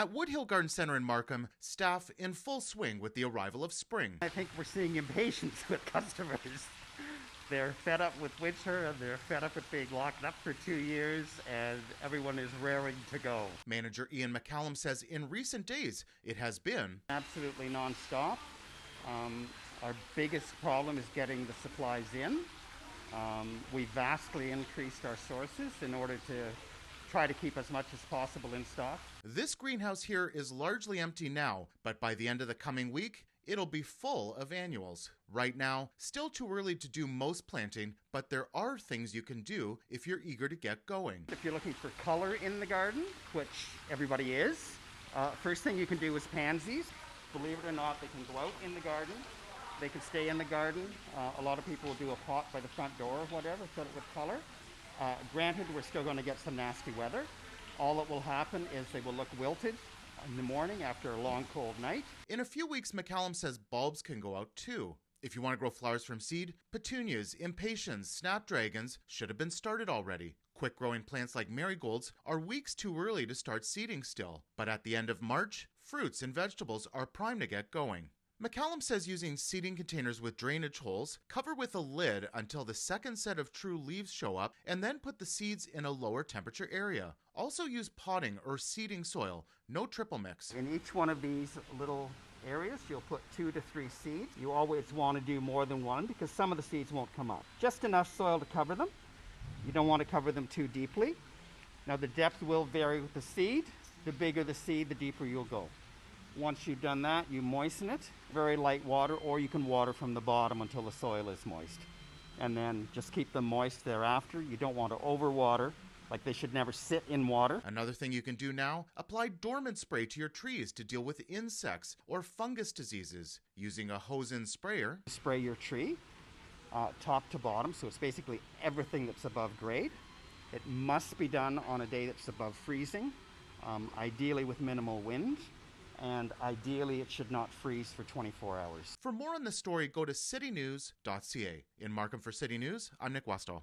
At Woodhill Garden Centre in Markham, staff in full swing with the arrival of spring. I think we're seeing impatience with customers. They're fed up with winter, and they're fed up with being locked up for 2 years, and everyone is raring to go. Manager Ian McCallum says in recent days it has been absolutely non-stop. Our biggest problem is getting the supplies in. We vastly increased our sources in order to try to keep as much as possible in stock. This greenhouse here is largely empty now, but by the end of the coming week, it'll be full of annuals. Right now, still too early to do most planting, but there are things you can do if you're eager to get going. If you're looking for color in the garden, which everybody is, first thing you can do is pansies. Believe it or not, they can go out in the garden. They can stay in the garden. A lot of people will do a pot by the front door or whatever, fill it with color. Granted, we're still going to get some nasty weather. All that will happen is they will look wilted in the morning after a long cold night. In a few weeks, McCallum says bulbs can go out too. If you want to grow flowers from seed, petunias, impatiens, snapdragons should have been started already. Quick growing plants like marigolds are weeks too early to start seeding still, but at the end of March, fruits and vegetables are primed to get going. McCallum says using seeding containers with drainage holes, cover with a lid until the second set of true leaves show up, and then put the seeds in a lower temperature area. Also use potting or seeding soil, no triple mix. In each one of these little areas, you'll put 2 to 3 seeds. You always want to do more than one because some of the seeds won't come up. Just enough soil to cover them. You don't want to cover them too deeply. Now the depth will vary with the seed. The bigger the seed, the deeper you'll go. Once you've done that, you moisten it, very light water, or you can water from the bottom until the soil is moist. And then just keep them moist thereafter. You don't want to overwater, like they should never sit in water. Another thing you can do now, apply dormant spray to your trees to deal with insects or fungus diseases. Using a hose-in sprayer. Spray your tree top to bottom, so it's basically everything that's above grade. It must be done on a day that's above freezing, ideally with minimal wind. And ideally, it should not freeze for 24 hours. For more on this story, go to citynews.ca. In Markham for City News, I'm Nick Westoll.